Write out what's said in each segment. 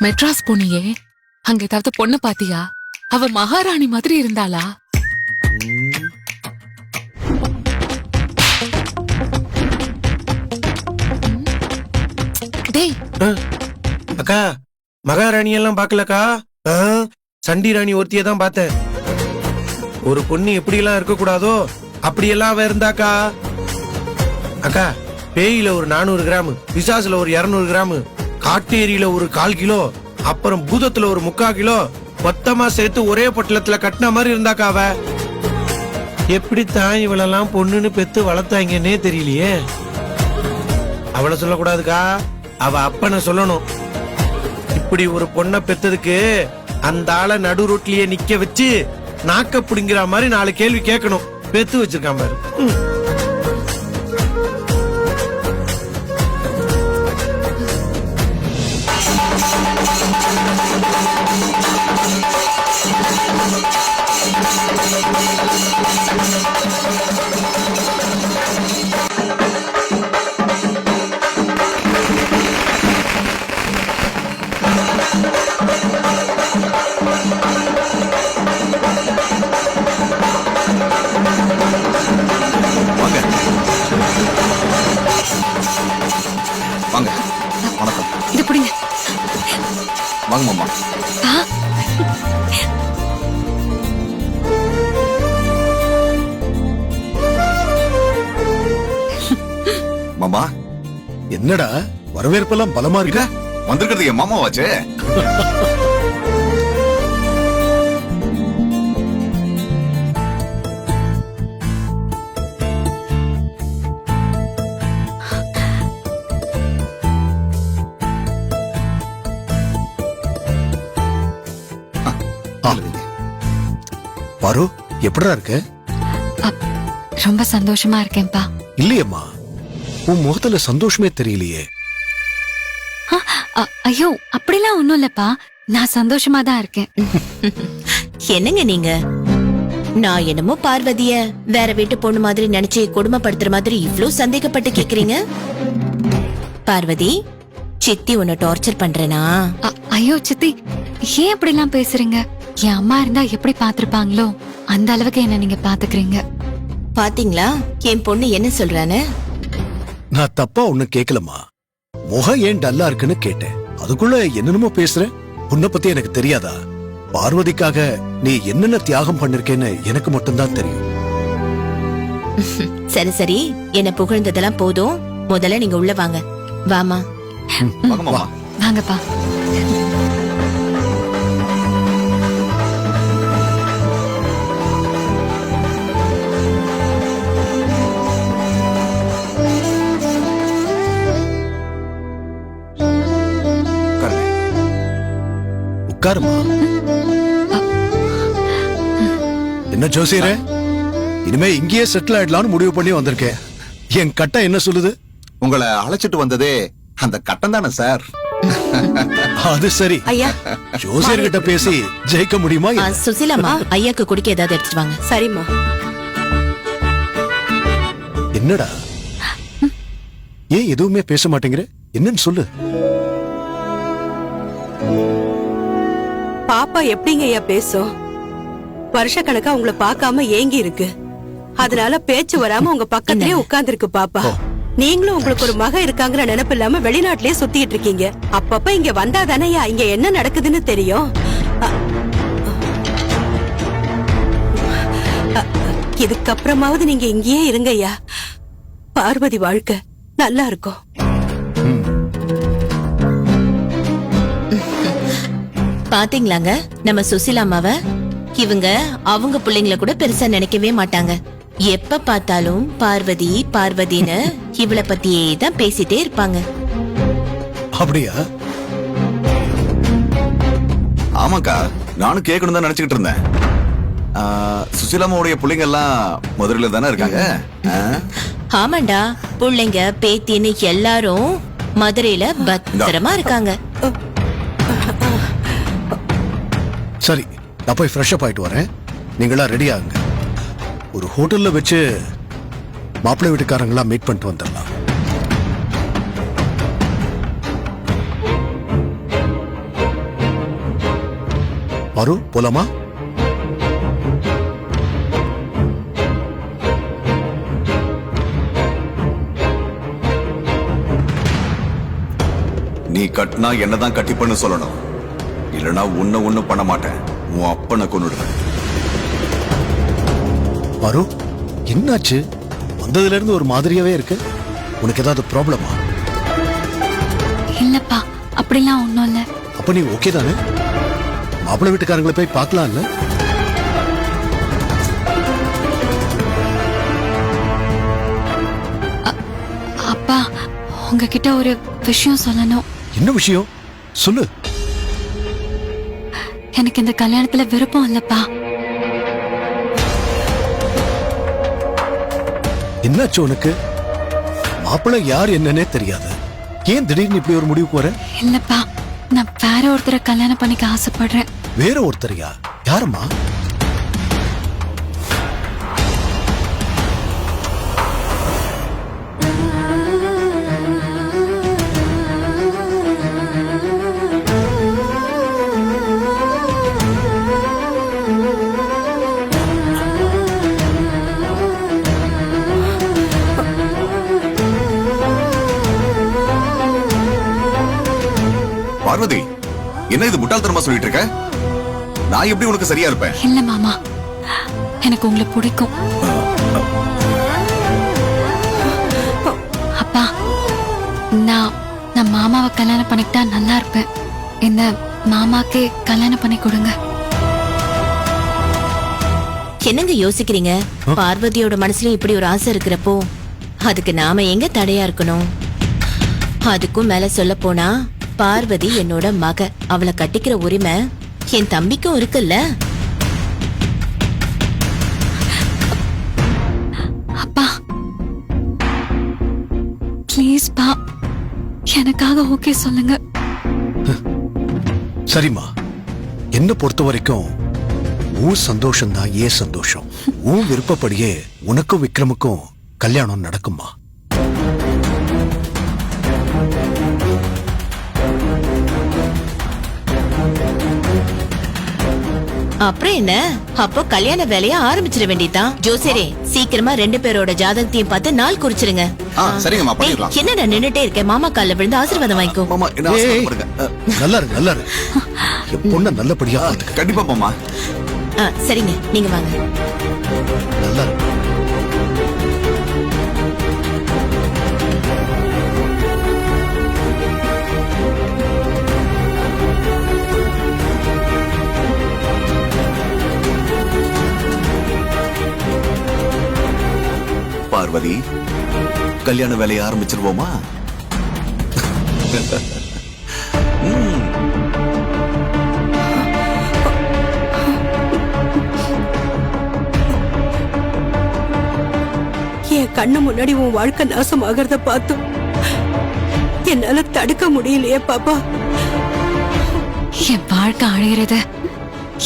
மெட்ராஸ் போனியே, அங்க ஏதாவது பொண்ணு பாத்தியா? அவ மகாராணி மாதிரி இருந்தாளா? டேய் அக்கா, மகாராணி எல்லாம் பாக்கலக்கா. சண்டி ராணி ஒருத்திய தான் பார்த்தேன். ஒரு பொண்ணு எப்படி எல்லாம் இருக்க கூடாதோ அப்படியெல்லாம் அவ இருந்தாக்கா. அக்கா, பேயில ஒரு 400 கிராம், பிசாசுல ஒரு 200 கிராம், காட்டேரியில ஒரு 1/4 கிலோ, அப்புறம் பூதத்துல ஒரு 3/4 கிலோ, மொத்தமா சேர்த்து ஒரே பொட்டலத்துல கட்டின மாதிரி இருந்தாக்கா அவ. எப்படித்தான் இவளெல்லாம் பொண்ணுன்னு பெத்து வளர்த்தாங்கன்னே தெரியலையே. அவளை சொல்லக்கூடாதுக்கா, அவ அப்பனை சொல்லணும். இப்படி ஒரு பொண்ணை பெத்ததுக்கு அந்த ஆளை நடு ரோட்லயே நிக்க வச்சு நாக்க பிடிங்கிற மாதிரி 4 கேள்வி கேட்கணும். பெத்து வச்சிருக்கான் பாரு. வாங்க. வணக்கம். இது பிடிங்க. வாங்க மாமா. மாமா, என்னடா வரவேற்பெல்லாம் பலமா இருக்க? வந்திருக்கிறது என் மாமாவாச்சே. பாரு, எப்படிடா இருக்க? ரொம்ப சந்தோஷமா இருக்கேன்பா. இல்லையம்மா, உன் முகத்துல சந்தோஷமே தெரியலையே. ஐயோ, அப்படிலாம் ஒண்ணும் இல்லப்பா, நான் சந்தோஷமா தான் இருக்கேன். என்னங்க நீங்க? நான் என்னமோ பார்வதிய வேற வீட்டு பொண்ணு மாதிரி நினைச்சு கொடுமைப்படுத்துற மாதிரி இவ்ளோ சந்தேகப்பட்டு கேக்குறீங்க. பார்வதி, சித்தி உன்னை டார்ச்சர் பண்றேனா? ஐயோ சித்தி, ஏன் அப்படிலாம் பேசுறீங்க? என் அம்மா இருந்தா எப்படி பாத்துருப்பாங்களோ அந்த அளவுக்கு என்ன நீங்க பாத்துக்கிறீங்க. பாத்தீங்களா என் பொண்ணு என்ன சொல்றானு? நான் தப்பா ஒண்ணு கேக்கலம்மா. முகம் ஏன் டல்லா இருக்குன்னு கேட்டேன். அதுக்குள்ள என்னென்னமோ பேசுற. உன்னை பத்தி எனக்கு தெரியாதா? பார்வதிக்காக நீ என்னென்ன தியாகம் பண்ணிருக்கேன்னு எனக்கு மட்டும்தான் தெரியும். சரி சரி, என்ன புகழ்ந்ததெல்லாம் போதும். முதல்ல நீங்க உள்ள வாங்க. வாமா. வாங்க மாமா. வாங்கப்பா. உட்காருமா. என்ன ஜோசியரே, இனிமே இங்கேயே செட்டில் ஆயிடலாம்னு முடிவு பண்ணி வந்திருக்கேன். என் கட்டம் என்ன சொல்லுது? உங்களை அழைச்சிட்டு வந்ததே அந்த கட்டம் தானே சார்? அது சரி. ஐயா, ஜோசியர்கிட்ட பேசி ஜெயிக்க முடியுமா? சுசிலாமா, ஐயாக்கு குடிக்க ஏதாவது எடுத்துட்டு வாங்க. சரிம்மா. என்னடா, ஏன் எதுவுமே பேச மாட்டேங்கிற? என்னன்னு சொல்லு. பாப்பா எப்படிங்க ஐயா பேசும்? வருஷக்கணக்கா உங்களை பார்க்காம ஏங்கி இருக்கு. அதனால பேச்சு வராம உங்க பக்கத்திலேயே உட்கார்ந்து இருக்கு பாப்பா. நீங்களும் உங்களுக்கு ஒரு மக இருக்காங்கிற நினைப்பு இல்லாம வெளிநாட்டிலேயே சுத்திட்டு இருக்கீங்க. அப்பப்ப இங்க வந்தா தானேயா இங்க என்ன நடக்குதுன்னு தெரியும். இதுக்கப்புறமாவது நீங்க இங்கேயே இருங்க ஐயா. பார்வதி வாழ்க்கை நல்லா இருக்கும். பாத்தீங்களாங்க நம்ம சுசிலாமாவ? இவங்க அவங்க பிள்ளைங்களை கூட பெருசா நினைக்கவே மாட்டாங்க. எப்ப பார்த்தாலும் பார்வதி பார்வதின்னு இவளை பத்தியே தான் பேசிட்டே இருப்பாங்க. அப்படியா? ஆமாக்கா, நானும் கேட்கணும் தான் நினைச்சுக்கிட்டு இருந்தேன். சுசிலாமாவுடைய பிள்ளைங்க எல்லாம் மதுரையில தானே இருக்காங்க? ஆமாண்டா, பிள்ளைங்க பேத்தின்னு எல்லாரும் மதுரையில பத்திரமா இருக்காங்க. சரி, நான் போய் ஃப்ரெஷ் அப் ஆயிட்டு வரேன். நீங்களா ரெடி ஆகுங்க. ஒரு ஹோட்டல்ல வச்சு மாப்பிள்ளை வீட்டுக்காரங்களா மீட் பண்ணிட்டு வந்துடலாம். பாரு போலாமா? நீ கட்டினா என்னதான் கட்டிப்பன்னு சொல்லணும், இல்லனா உன்ன ஒண்ணும் பண்ண மாட்டேன். உன் அப்பனை கொன்னுடுவேன். பாரு என்னாச்சு? வந்ததுல இருந்து ஒரு மாதிரியாவே இருக்கு. உனக்கு ஏதாவது ப்ராப்ளமா? இல்லப்பா, அப்படிலாம் ஒண்ணும் இல்ல. அப்ப நீ ஓகே தானே? மாப்பிள்ளை வீட்டுக்காரங்களை போய் பார்க்கலாம்ல? அப்பா, உங்ககிட்ட ஒரு விஷயம் சொல்லணும். என்ன விஷயம் சொல்லு. எனக்கு இந்த கல்யாணத்துல விருப்பம் இல்லப்பா. என்னாச்சு உனக்கு? மாப்பிள்ளை யார் என்னன்னே தெரியாது. ஏன் திடீர்னு இப்படி ஒரு முடிவுக்கு வர? இல்லப்பா, நான் வேற ஒருத்தரை கல்யாணம் பண்ணிக்க ஆசைப்படுறேன். வேற ஒருத்தரையா? யாருமா? பார்வதி, என்ன இது முட்டாள்தனமா சொல்லிட்டு இருக்க? நான் எப்படி உனக்கு சரியா இருப்பேன்? இல்ல மாமா, எனக்கு உங்களை பிடிக்கும். அப்பா, நான் மாமாவை கல்யாணம் பண்ணிக்கிட்டா நல்லா இருப்பேன். இந்த மாமாக்கே கல்யாணம் பண்ணி கொடுங்க. என்னங்க யோசிக்கிறீங்க? பார்வதியோட மனசுலயும் இப்படி ஒரு ஆசை இருக்கிறப்போ அதுக்கு நாம எங்க தடையா இருக்கணும்? அதுக்கும் மேல சொல்ல போனா பார்வதி என்னோட மக. அவளை கட்டிக்கிற உரிமை என் தம்பிக்கும் இருக்குல்ல. அப்பா ப்ளீஸ் பா, எனக்காக ஓகே சொல்லுங்க. சரிம்மா, என்ன பொறுத்த வரைக்கும் உன் சந்தோஷம் தான் ஏன் சந்தோஷம். உன் விருப்பப்படியே உனக்கும் விக்ரமுக்கும் கல்யாணம் நடக்குமா? அப்புறம் என்ன? அப்போ கல்யாண வேலைய ஆரம்பிச்சிட வேண்டியதான். ஜோசியரே, சீக்கிரமா 2 பேரோட ஜாதகத்தையும் பார்த்து நாள் குறிச்சிருங்க. சரிங்கம்மா, பண்ணிடலாம். ஏய், என்னடா நின்னுட்டே இருக்க? மாமா கால்ல விழுந்து ஆசீர்வாதம் வாங்கிக்கோ. மாமா, என்ன ஆசீர்வாதம் பண்ணுங்க. நல்லா இரு, நல்லா இரு. என் பொண்ண நல்லபடியா பார்த்துக்க. கண்டிப்பா மாமா. சரிங்க, நீங்க வாங்க. நல்லா இரு. பார்வதி, கல்யாண வேலையை ஆரம்பிச்சிருவோமா? என் கண்ணு முன்னாடி உன் வாழ்க்கை நாசமாகறத பார்த்தும் என்னால தடுக்க முடியலையே பாப்பா. என் வாழ்க்கை அழியறத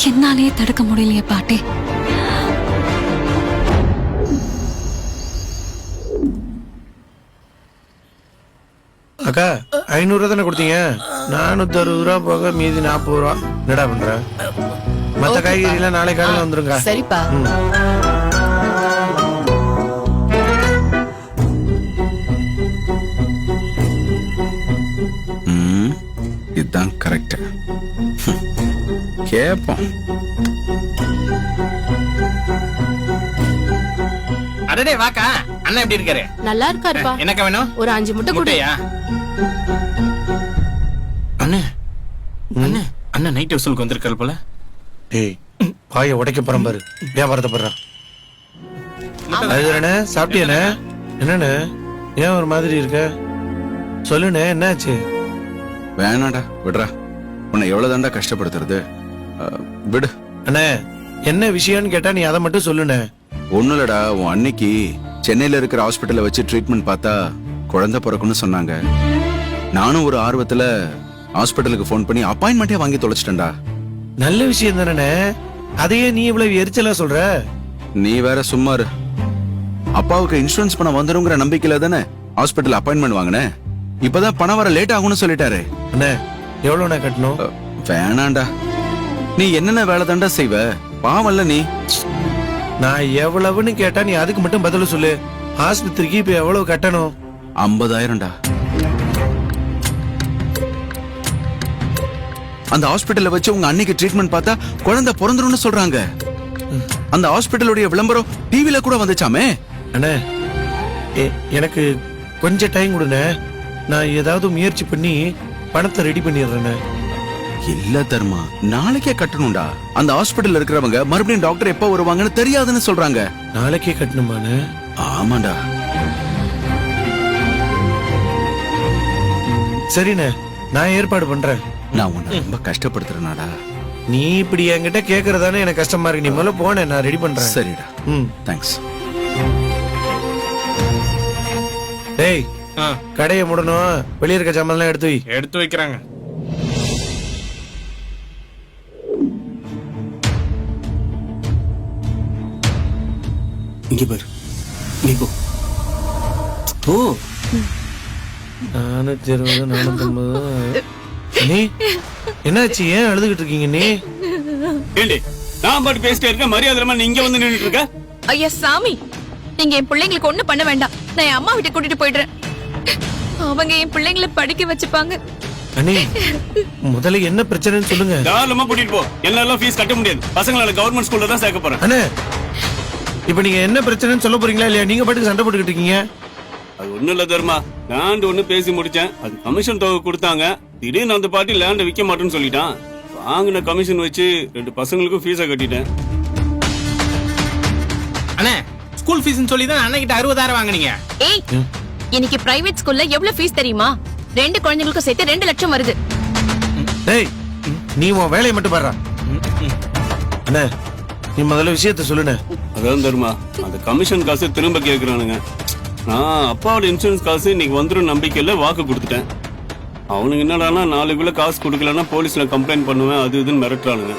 என்னாலேயே தடுக்க முடியலையே பாட்டி. அக்கா 500 தானே கொடுத்தீங்க? 460 ரூபா போக மீதி 40 ரூபா. என்னடா பண்ற? மத்த காய்கறி எல்லாம் நாளை காலையில வந்துருங்க. சரிப்பா. இதுதான் கரெக்ட். கேப்போம். அடடே வாக்கா, அண்ணன் எப்படி இருக்காரு? நல்லா இருக்காருப்பா. என்னக்கா வேணும்? ஒரு 5 முட்டை கொடு. முட்டையா? அண்ணே அண்ணே அண்ணன் நைட் வசூலுக்கு வந்திருக்காரு போல. டேய், பாய உடைக்க போறேன் பாரு. வியாபாரத்தை பண்றான். அதுதானே சாப்பிட்டியானே? என்னன்னு ஏன் ஒரு மாதிரி இருக்க? சொல்லுண்ணே, என்னாச்சு? வேணாடா, விடுறா. உன்னை எவ்வளவுதான்டா கஷ்டப்படுத்துறது? விடு. அண்ணே, என்ன விஷயம்னு கேட்டா நீ அதை மட்டும் சொல்லுண்ணே. ஒண்ணும் இல்லடா, உன் அன்னைக்கு சென்னையில இருக்கிற ஹாஸ்பிட்டல்ல வச்சு ட்ரீட்மெண்ட் பார்த்தா குழந்தை பிறக்கும்னு சொன்னாங்க. நானும் ஒரு ஆர்வத்துல ஹாஸ்பிட்டலுக்கு போன் பண்ணி அப்பாயின்மெண்டே வாங்கி தொலைச்சிட்டேன்டா. நல்ல விஷயம் தானே, அதையே நீ இவ்வளவு எரிச்சலா சொல்ற? நீ வேற சும்மா இரு. அப்பாவுக்கு இன்சூரன்ஸ் பணம் வந்துருங்கிற நம்பிக்கையில தானே ஹாஸ்பிட்டல் அப்பாயின்மெண்ட் வாங்கினேன். இப்பதான் பணம் வர லேட் ஆகும்னு சொல்லிட்டாரு. அண்ணே, எவ்வளவுண்ணே கட்டணும்? வேணாண்டா, நீ என்னென்ன வேலை தாண்டா செய்வ? பாவம்ல நீ. நான் எவ்வளவுன்னு கேட்டா நீ அதுக்கு மட்டும் பதில் சொல்லு. ஆஸ்பத்திரிக்கு இப்ப எவ்வளவு கட்டணும்? 50,000டா. அந்த ஹாஸ்பிடல்ல வச்சு உங்க அன்னைக்கு ட்ரீட்மெண்ட் பார்த்தா குழந்தை பிறந்துரும்னு சொல்றாங்க. அந்த ஹாஸ்பிடலுடைய விளம்பரம் டிவில கூட வந்துச்சாமே. அண்ணே எனக்கு கொஞ்சம் டைம் கொடுண்ணே. நான் ஏதாவது முயற்சி பண்ணி பணத்தை ரெடி பண்ணிடுறேண்ணே. இல்ல தர்மா, நாளைக்கே கட்டணும்டா. அந்த ஹாஸ்பிடல்ல இருக்கிறவங்க மறுபடியும் டாக்டர் எப்ப வருவாங்கன்னு தெரியாதுன்னு சொல்றாங்க. நாளைக்கே கட்டணுமாண்ணே? ஆமாண்டா. சரிண்ணே, நான் ஏற்பாடு பண்றேன். நான் உன்னை ரொம்ப கஷ்டப்படுத்துறேனாடா. நீ இப்படி என்கிட்ட கேக்குறதானே எனக்கு கஷ்டமா இருக்கு. நீ முதல்ல போன, நான் ரெடி பண்றேன். சரிடா. தேங்க்ஸ். டேய், கடையை மூடணும். வெளிய இருக்க சாமான்லாம் எடுத்து வைக்கிறாங்க. இங்க பாரு, நீ போ. ஓ 420 450. நீ என்னாச்சு? ஏன் அழுதுகிட்டு இருக்கீங்க? நீ ஏண்டி நான் பாட்டு பேசிட்டே இருக்கேன், மரியாதை நீ இங்க வந்து நின்னுட்டு இருக்க? ஐயா சாமி, நீங்க என் பிள்ளைங்களுக்கு ஒண்ணு பண்ண வேண்டாம். நான் என் அம்மா வீட்டுக்கு கூட்டிட்டு போயிடுறேன். அவங்க என் பிள்ளைங்களை படிக்க வச்சுப்பாங்க. அண்ணி, முதல்ல என்ன பிரச்சனைன்னு சொல்லுங்க. தாராளமா கூட்டிட்டு போ. என்னால ஃபீஸ் கட்ட முடியாது. பசங்களை கவர்மெண்ட் ஸ்கூல்ல தான் சேர்க்க போறேன். அண்ணே, இப்ப நீங்க என்ன பிரச்சனைன்னு சொல்ல போறீங்களா இல்லையா? நீங்க பாட்டுக்கு சண்டை போட்டுக்கிட்டு இருக்கீங்க. அது ஒண்ணும் இல்ல தர்மா, லேண்ட் ஒண்ணு பேசி முடிச்சேன். அது கமிஷன் தொகை கொடுத்தாங்க. திடீர்னு அந்த பாட்டி லேண்ட் விற்க மாட்டேன்னு சொல்லிட்டான். வாங்கின கமிஷன் வச்சு 2 பசங்களுக்கும் ஃபீஸை கட்டிட்டேன். அண்ணே, ஸ்கூல் ஃபீஸ்னு சொல்லி தான் அண்ணன் கிட்ட 60,000 வாங்குனீங்க. ஏய், இன்னைக்கு பிரைவேட் ஸ்கூல்ல எவ்வளவு ஃபீஸ் தெரியுமா? 2 குழந்தைகளுக்கும் சேர்த்து 2 லட்சம் வருது. டேய், நீ உன் வேலையை மட்டும் பாரு. அண்ணே, நீ முதல்ல விஷயத்த சொல்லுண்ணே. அதான் தர்மா, அந்த கமிஷன் காசு திரும்ப கேக்குறானுங்க. நான் அப்பாவோட இன்சூரன்ஸ் காசு இன்னைக்கு வந்துடும் நம்பிக்கையில வாக்கு கொடுத்துட்டேன். அவனுக்கு என்னடானா நாளைக்குள்ள காசு கொடுக்கலன்னா போலீஸ்ல கம்ப்ளைண்ட் பண்ணுவேன், அது இதுன்னு மிரட்டுறானுங்க.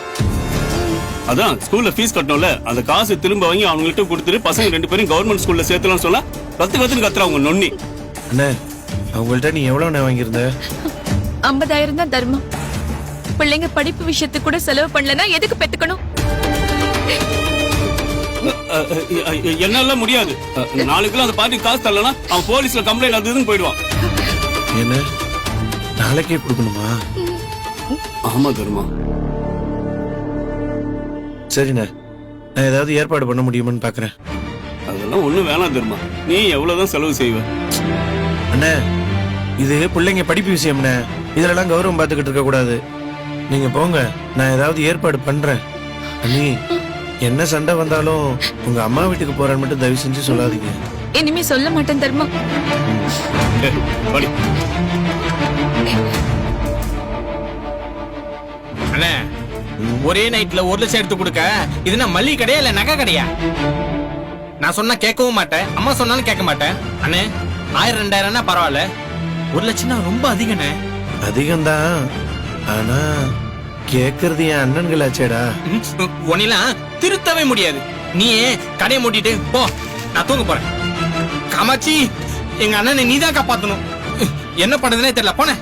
அதான் ஸ்கூல்ல ஃபீஸ் கட்டணும்ல, அந்த காசு திரும்ப வாங்கி அவங்கள்ட்ட கொடுத்துட்டு பசங்க 2 பேரும் கவர்மெண்ட் ஸ்கூல்ல சேர்த்தலாம்னு சொன்னா கத்துன்னு கத்துறாங்க நொன்னி. அண்ணே, அவங்கள்ட்ட நீ எவ்வளவு வாங்கியிருந்த? 50,000 தான் தர்மம். பிள்ளைங்க படிப்பு விஷயத்துக்கு கூட செலவு பண்ணலன்னா எதுக்கு பெத்துக்கணும்? என்னால முடியாது. நாளைக்குள்ள அந்த பாட்டி காசு தரலனா அவன் போலீஸ்ல கம்ப்ளைண்ட் அது இதுன்னு போயிடுவான். என்ன, நாளைக்கே கொடுக்கணுமா? ஆமா தர்மா. சரிண்ணே, நான் ஏதாவது ஏற்பாடு பண்ண முடியுமான்னு பாக்குறேன். அதெல்லாம் ஒண்ணும் வேணாம் தர்மா, நீ எவ்வளவுதான் செலவு செய்வ? அண்ணே, இது பிள்ளைங்க படிப்பு விஷயம்ண்ணே. இதுலலாம் கௌரவம் பார்த்துக்கிட்டு இருக்க கூடாது. நீங்க போங்க, நான் ஏதாவது ஏற்பாடு பண்றேன். அண்ணி, என்ன சண்டை வந்தாலும் உங்க அம்மா வீட்டுக்கு போறேன்னு மட்டும் தயவு செஞ்சு சொல்லாதீங்க. இனிமே சொல்ல மாட்டேன் தர்மா. அண்ணே, ஒரே நைட்ல 1 லட்சம் எடுத்து கொடுக்க இது என்ன மல்லிகை கடையா இல்ல நகை கடையா? நான் சொன்னா கேட்கவும் மாட்டேன், அம்மா சொன்னாலும் கேட்க மாட்டேன். அண்ணே, 1000 2000 பரவாயில்ல, 1 லட்சம் ரொம்ப அதிகண்ணே. அதிகம்தான், ஆனா கேக்குறது என் அண்ணன்களாச்சேடா. உன்னெல்லாம் திருத்தவே முடியாது. நீ கடையை மூட்டிட்டு போ, நான் தூங்க போறேன். காமாட்சி, எங்க அண்ணனை நீதான் காப்பாத்தணும். என்ன பண்றதுனே தெரியல, போன.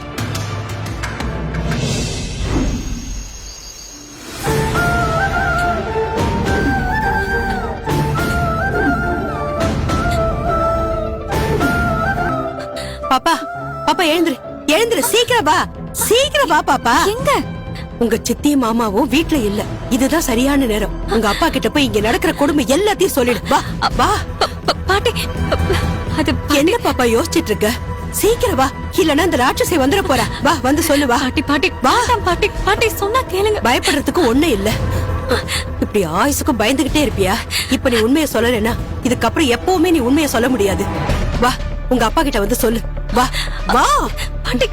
பாப்பா, பாப்பா எழுந்துரு, எழுந்துரு, சீக்கிரம் வா, சீக்கிரம் வா பாப்பா. எங்க? உங்க சித்தி மாமாவும் வீட்ல இல்ல. இதுதான் சரியான நேரம். உங்க அப்பா கிட்ட போய் இங்க நடக்கிற கொடுமை எல்லாத்தையும் சொல்லிடு. வா வா. பாட்டி, அது என்ன பாப்பா யோசிச்சிட்டு இருக்க? சீக்கிரம் வா, இல்லன்னா அந்த ராட்சசி வந்துட போறா. வா, வந்து சொல்லு. வா பாட்டி, பாட்டி, வாடாம் பாட்டி, பாட்டி சொன்னா கேளுங்க. பயப்படுறதுக்கு ஒண்ணு இல்ல. இப்படி ஆயுசுக்கும் பயந்துகிட்டே இருப்பியா? இப்ப நீ உண்மையை சொல்லலைன்னா இதுக்கப்புறம் எப்பவுமே நீ உண்மையை சொல்ல முடியாது. வா, உங்க அப்பா கிட்ட வந்து சொல்லு. வா வா. பாட்டி,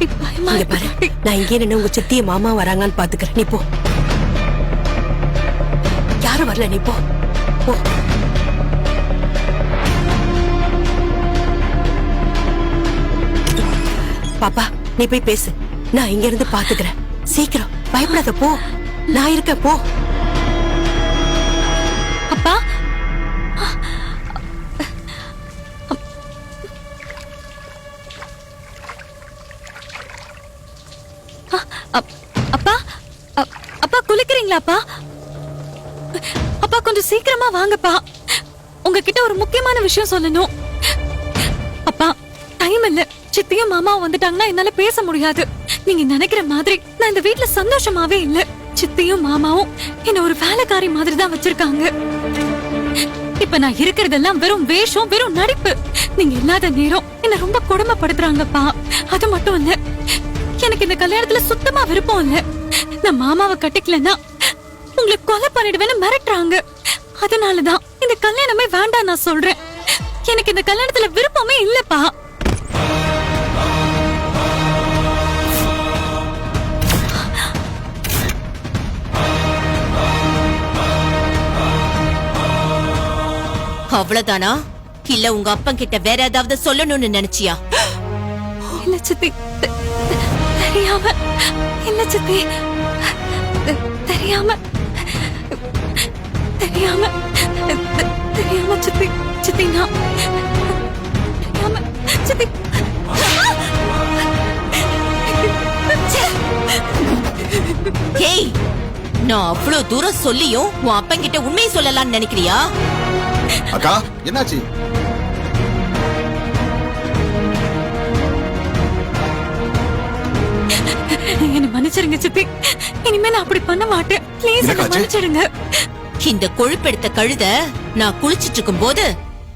இங்க பாரு, நான் இங்கே நின்னு உங்க சித்திய மாமா வராங்கன்னு பாத்துக்கிறேன். நீ போ. யாரும் வரல, நீ போ போ. பாப்பா, நீ போய் பேசு, நான் இங்க இருந்து பாத்துக்கிறேன். சீக்கிரம், பயப்படாத, போ. நான் இருக்கேன், போ. அப்பா, அப்பா, அப்பா குளிக்கிறீங்களாப்பா? அப்பா கொஞ்சம் சீக்கிரமா வாங்கப்பா, உங்ககிட்ட ஒரு முக்கியமான விஷயம் சொல்லணும். அப்பா டைம் இல்ல, சித்தியும் மாமாவும் வந்துட்டாங்கன்னா என்னால பேச முடியாது. நீங்க நினைக்கிற மாதிரி நான் இந்த வீட்ல சந்தோஷமாவே இல்ல. சித்தியும் மாமாவும் என்ன ஒரு வேலைக்காரி மாதிரி தான் வச்சிருக்காங்க. இப்ப நான் இருக்கிறதெல்லாம் வெறும் வேஷம், வெறும் நடிப்பு. நீங்க இல்லாத நேரம் என்ன ரொம்ப கொடுமைப்படுத்துறாங்கப்பா. அது மட்டும் இல்ல, எனக்கு இந்த கல்யாணத்துல சுத்தமா விருப்பம் இல்ல. நான் மாமாவை கட்டிக்கலன்னா உங்களை கொலை பண்ணிடுவேன்னு மிரட்டுறாங்க. அதனாலதான் இந்த கல்யாணமே வேண்டாம் நான் சொல்றேன். எனக்கு இந்த கல்யாணத்துல விருப்பமே இல்லப்பா. அவ்வளவுதானா? இல்ல உங்க அப்பன் கிட்ட வேற ஏதாவது சொல்லணும்னு நினைச்சியா? இல்ல சித்தி, தெரியாம. இல்ல சித்தி, தெரியாம தெரியாம தெரியாம சித்தி. சித்தி நான் தெரியாம சித்தி. ஹேய், நான் அவ்வளவு தூரம் சொல்லியும் உன் அப்பன் கிட்ட உண்மையை சொல்லலாம்னு நினைக்கிறியா? அக்கா என்னாச்சு? என்ன மன்னிச்சிடுங்க சித்தி, இனிமே நான் அப்படி பண்ண மாட்டேன். ப்ளீஸ் என்ன மன்னிச்சிடுங்க. இந்த கொழுப்பெடுத்த கழுத நான் குளிச்சிட்டு இருக்கும் போது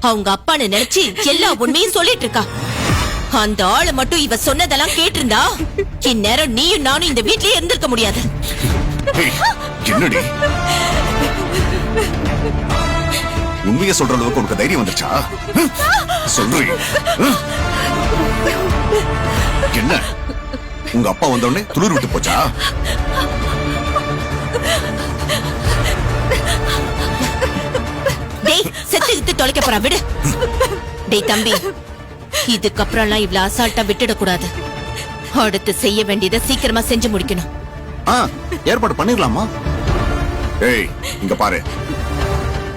அவங்க அப்பான்னு நினைச்சு எல்லா உண்மையும் சொல்லிட்டு இருக்கா. அந்த ஆளு மட்டும் இவ சொன்னதெல்லாம் கேட்டிருந்தா இந்நேரம் நீயும் நானும் இந்த வீட்லயே இருந்திருக்க முடியாது. என்னடி உண்மையை சொல்ற அளவுக்கு உனக்கு தைரியம் வந்துச்சா? சொல்றீங்க என்ன? உங்க அப்பா வந்தோடனே துளிர் விட்டு போச்சா? டேய், செத்து கித்து தொலைக்க போறா, விடு. டேய் தம்பி, இதுக்கப்புறம்லாம் இவ்வளவு அசால்ட்டா விட்டுடக்கூடாது. அடுத்து செய்ய வேண்டியதை சீக்கிரமா செஞ்சு முடிக்கணும். ஏற்பாடு பண்ணிடலாமா? ஏய் இங்க பாரு,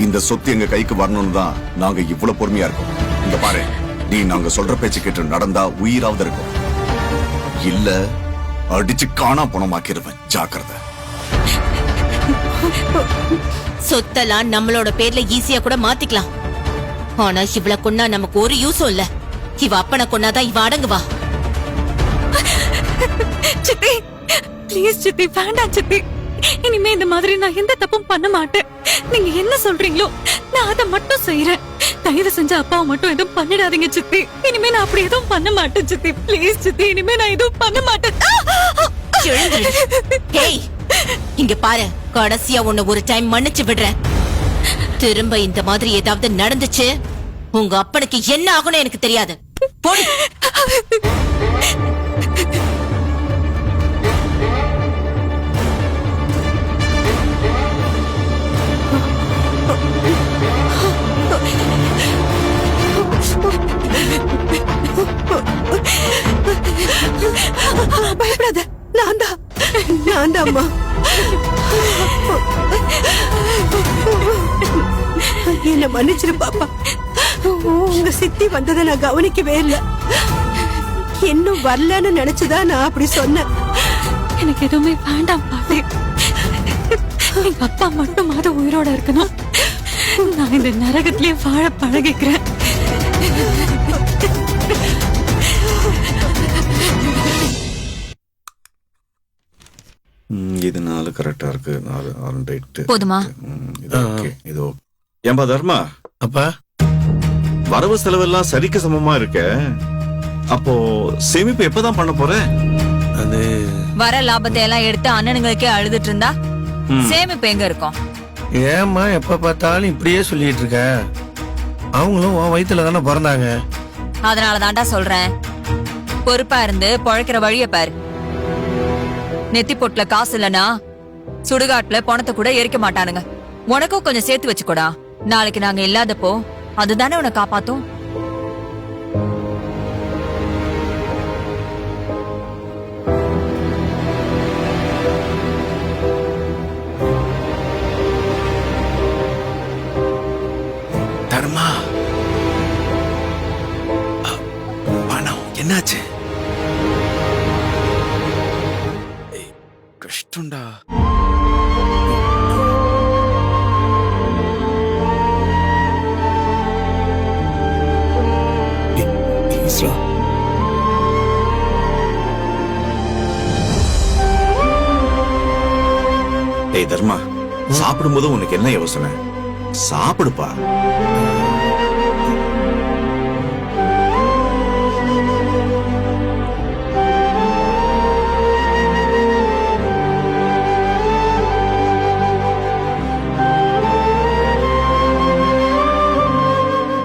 இந்த சொத்து எங்க கைக்கு வரணும்னு தான் நாங்க இவ்வளவு பொறுமையா இருக்கோம். இங்க பாரு, நீ நாங்க சொல்ற பேச்சு கேட்டு நடந்தா உயிராவது இருக்கும், இல்ல அடிச்சு காணா பணமாக்கிருவேன். ஜாக்கிரதை. சொத்தெல்லாம் நம்மளோட பேர்ல ஈஸியா கூட மாத்திக்கலாம். ஆனா இவள கொன்னா நமக்கு ஒரு யூஸும் இல்ல. இவ அப்பனை கொன்னாதான் இவ அடங்குவா. சித்தி ப்ளீஸ் சித்தி, வேண்டாம் சித்தி. இனிமே இந்த மாதிரி நான் எந்த தப்பும் பண்ண மாட்டேன். நீங்க என்ன சொல்றீங்களோ நான் அதை மட்டும் செய்யறேன். தயவு செஞ்சு அப்பாவை மட்டும் எதுவும் பண்ணிடாதீங்க சித்தி. இனிமே நான் அப்படி எதுவும் பண்ண மாட்டேன் சித்தி. ப்ளீஸ் சித்தி, இனிமே நான் எதுவும் பண்ண மாட்டேன். ஹேய், இங்க பாரு, கடைசியா உன்னை ஒரு டைம் மன்னிச்சு விடுறேன். திரும்ப இந்த மாதிரி ஏதாவது நடந்துச்சு உங்க அப்பனுக்கு என்ன ஆகும்னு எனக்கு தெரியாது. போடி. பயப்படாத, நான் தான் அம்மா. என்ன மன்னிச்சிரு பாப்பா. உங்க சித்தி வந்ததை நான் கவனிக்கவே இல்லை. இன்னும் வரலன்னு நினைச்சுதான் நான் அப்படி சொன்னேன். எனக்கு எதுவுமே வேண்டாம் பாட்டி. எங்க அப்பா மட்டும் மாத உயிரோட இருக்கணும். நான் இந்த நரகத்திலேயே வாழ பழகிக்கிறேன். இது 4 கரெக்டா இருக்கு. 4 6 8 போதுமா? இது ஓகே. இது ஓகே. ஏம்பா தர்மா, அப்பா வரவு செலவெல்லாம் சரிக்கு சமமா இருக்க. அப்போ சேமிப்பு எப்பதான் பண்ண போற? அது வர லாபத்தை எல்லாம் எடுத்து அண்ணனுங்களுக்கே அழுதுட்டு இருந்தா சேமிப்பு எங்க இருக்கும்? ஏம்மா எப்ப பார்த்தாலும் இப்படியே சொல்லிட்டு இருக்க? அவங்களும் உன் வயித்துல தானே பிறந்தாங்க. அதனால தாண்டா சொல்றேன், பொறுப்பா இருந்து பொழைக்கிற வழிய பாரு. நெத்தி பொட்டுல காசு இல்லனா சுடுகாட்டுல பணத்தை கூட எரிக்க மாட்டானுங்க. உனக்கும் கொஞ்சம் சேர்த்து வச்சுக்கோடா. நாளைக்கு நாங்க இல்லாதப்போ அதுதானே உன்னை காப்பாத்தும். தர்மா, பணம் என்னாச்சு? கஷ்டம்டா. டேய் தர்மா, சாப்பிடும்போது உனக்கு என்ன யோசனை? சாப்பிடுப்பா.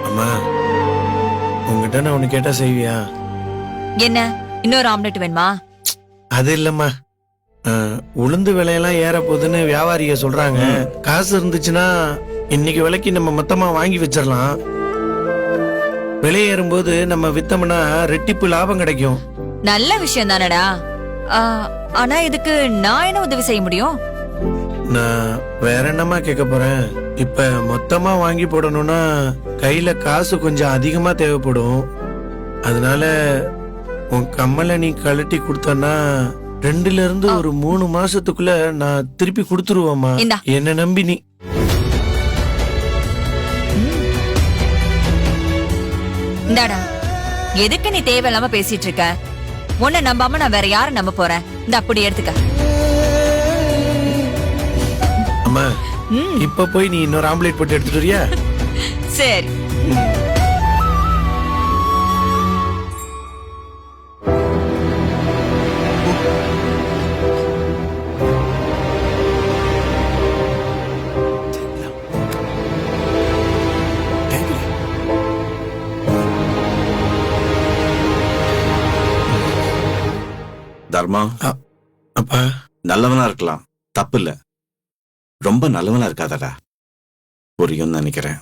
அம்மா, உங்ககிட்ட நான் ஒண்ணு கேட்டா செய்வியா? என்ன இன்னொரு ஆம்லெட் வேணுமா? அது இல்லம்மா, உளுந்து விலையெல்லாம் ஏற போகுதுன்னு வியாபாரிக சொல்றாங்க. காசு இருந்துச்சுன்னா இன்னைக்கு விலைக்கு நம்ம மொத்தமா வாங்கி வச்சிடலாம். விலை ஏறும்போது நம்ம வித்தோம்னா ரெட்டிப்பு லாபம் கிடைக்கும். நல்ல விஷயம் தானடா. ஆனா இதுக்கு நான் என்ன உதவி செய்ய முடியும்? நான் வேற என்னமா கேட்க போறேன்? இப்ப மொத்தமா வாங்கி போடணும்னா கையில காசு கொஞ்சம் அதிகமா தேவைப்படும். அதனால உன் கம்மலை நீ கழட்டி கொடுத்தனா 2ல இருந்து ஒரு 3 மாசத்துக்குள்ள நான் திருப்பி கொடுத்துருவோம்மா. இந்தா. என்ன நம்பி நீ. இந்தாடா, எதுக்கு நீ தேவையில்லாம பேசிட்டு இருக்க? உன்னை நம்பாம நான் வேற யாரை நம்ப போறேன்? இந்த அப்படி எடுத்துக்க. அம்மா, இப்ப போய் நீ இன்னொரு ஆம்லேட் போட்டு எடுத்துட்டு வரியா? சரி. தர்மா, அப்பா, நல்லவனா இருக்கலாம், தப்பு இல்ல. ரொம்ப நல்லவனா இருக்காதடா. புரியும் நினைக்கிறேன்.